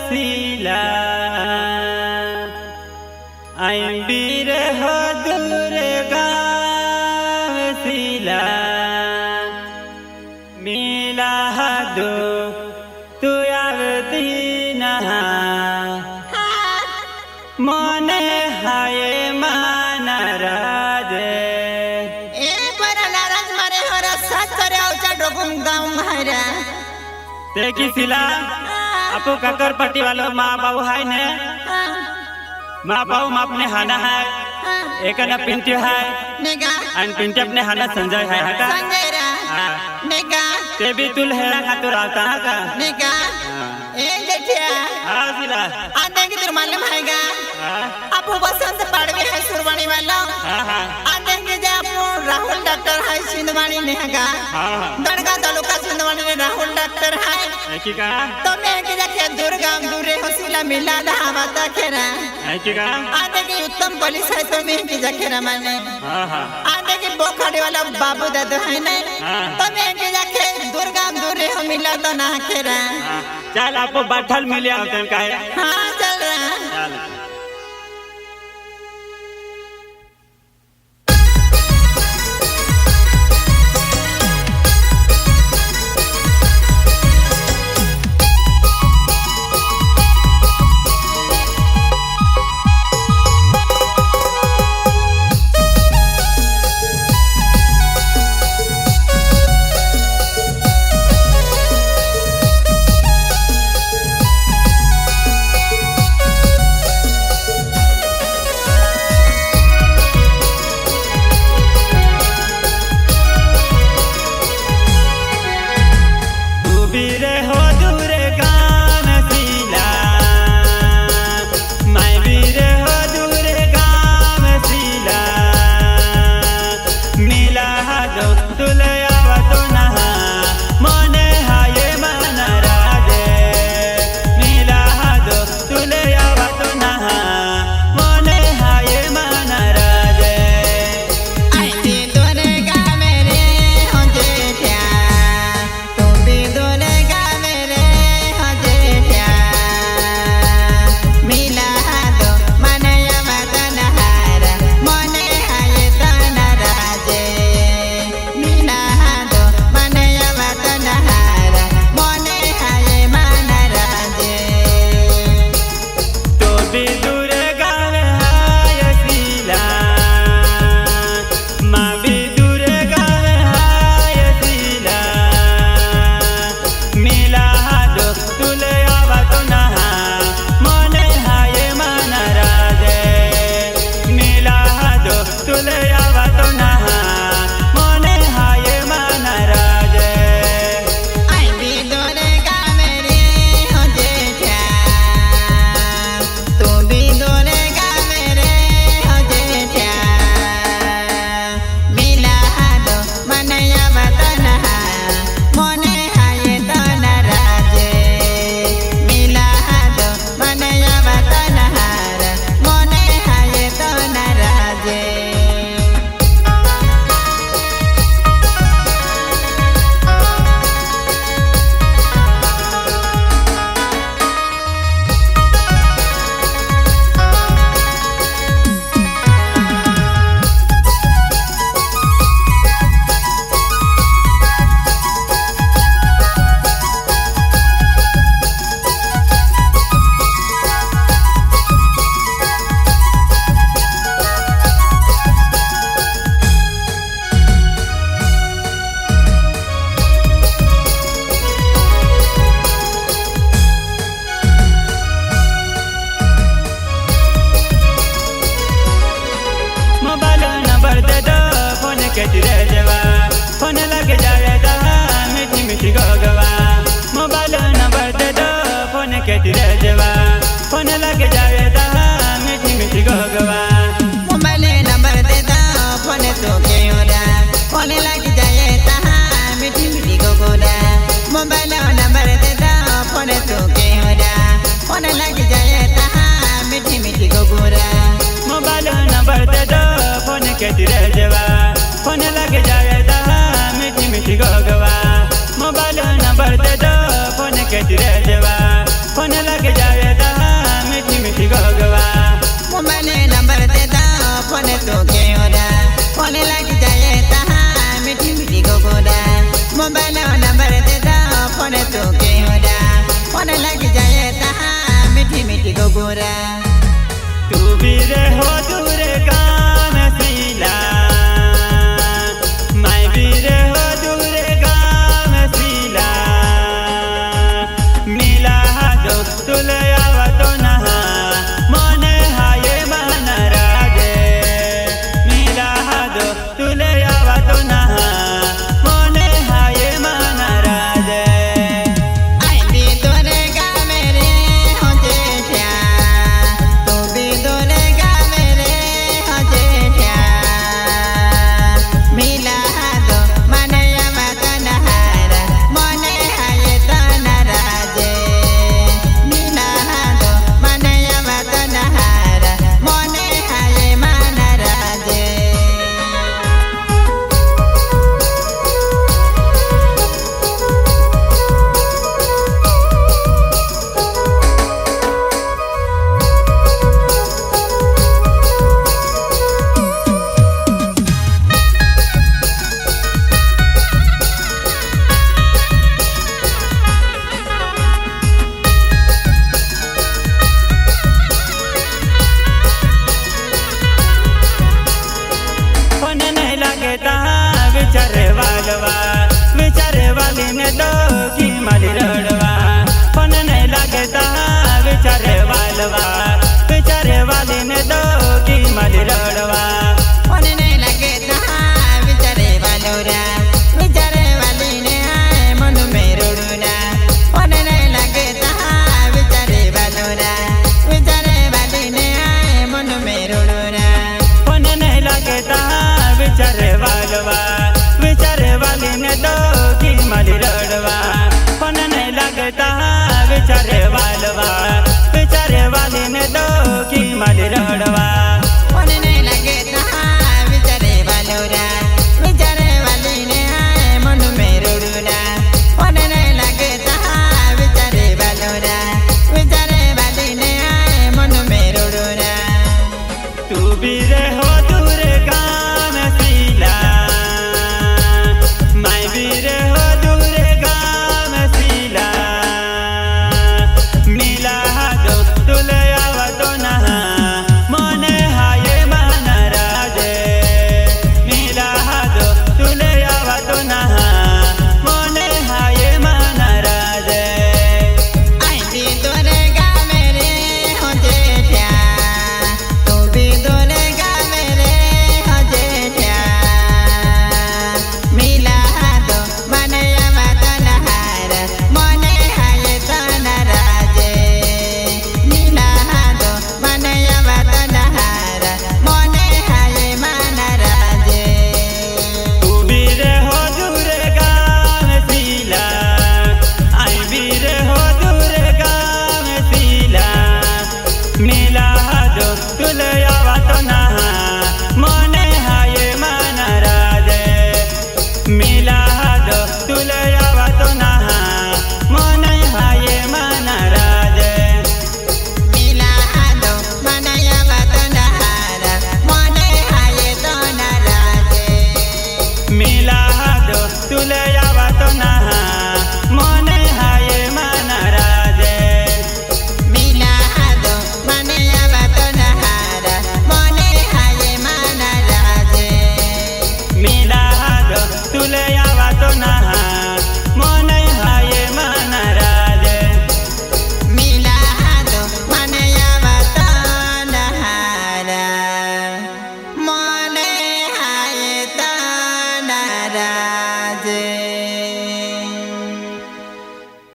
सिला आईबीर हो दुर्गा सिला मिला दो तू आवती नहा मने हाय माना राजे ते की सिला आपू काकर पट्टी वालों माँ बाबू है ने माँ बाबू माँ अपने हाना है एक ना पिंटू है अन पिंटू अपने हाना संजय है का ते भी तुल है का तो राता का हाँ सिला आते की तेरे मालूम है का आपू बसंत पढ़ गए है सुरवानी वाला आते की जे आपू राहुल डॉक्टर है सिंधवानी ने का दड़का तालुका सिंधवानी ने राहुल डॉक्टर है की का तो मैं की जाके दुर्गा दूरे हसीला मिला धावा तकेरा की का आते की उत्तम पुलिस है तो मैं की जाके रमाने आते की बोखड़ी वाला बाबू दादू है ने तो मैं की जाके दुर्गा दूरे हो मिला तो ना केरा चल आपको बैठल मिले होते का है हाँ चल रहा चल फोन लग जाए मीठी मीठी गोगवा मोबाइल नंबर दे दो फोन के जवा फोन लग जाए मीठी मीठी गोगवा मोबाइल नंबर दे दो फोन तो के ओरा फोन लग जाए मीठी मीठी गोगोरा मोबाइल नंबर दे दो फोन तो के ओरा फोन लग जाए मीठी मीठी गोगोरा मोबाइल नंबर दे दो फोन के जवा फोन लग जाए मीठी मीठी गोगवा मोबाइल नंबर दे दो फोन के जवा फोन लग जाए दा मीठी मीठी गोगवा मोबाइल नंबर दे दा फोन तो के होरा फोन लग जाए ता मीठी मीठी गोगोरा मोबाइल नंबर दे दा फोन तो के होरा फोन लग जाए ता मीठी मीठी गोगोरा तू भी रे हो दूर गान सीला मैं भी रे हो दूर गान सीला मिला दो तुले आवा तो नहा मने हाये मन रागे मिला दो तुले आवा तो नहा मने हाये मन रागे आई भी तोरे गा मेरे हो जेठा तू भी तोरे गा मेरे हो जेठा मिला दो मने मत नहारा मने हाये तो नाराजे मिला दो मने मत नहारा मने हाये मन राजे फोन नहीं लगता विचारे वाली ने दो की माली रड़वा फोन नहीं लगता विचारे वाली ने दो की माली रड़वा फोन नहीं लगे ता विचारे वालोरा विचारे वाली ने आए मन में रोड़ना फोन नहीं लगे ता विचारे वालोरा विचारे वाली ने आए मन में रोड़ना फोन नहीं लगता विचारे वाली ने दो की माली रड़वा फोन नहीं लगता विचारे वाली ने दो की माली रड़वा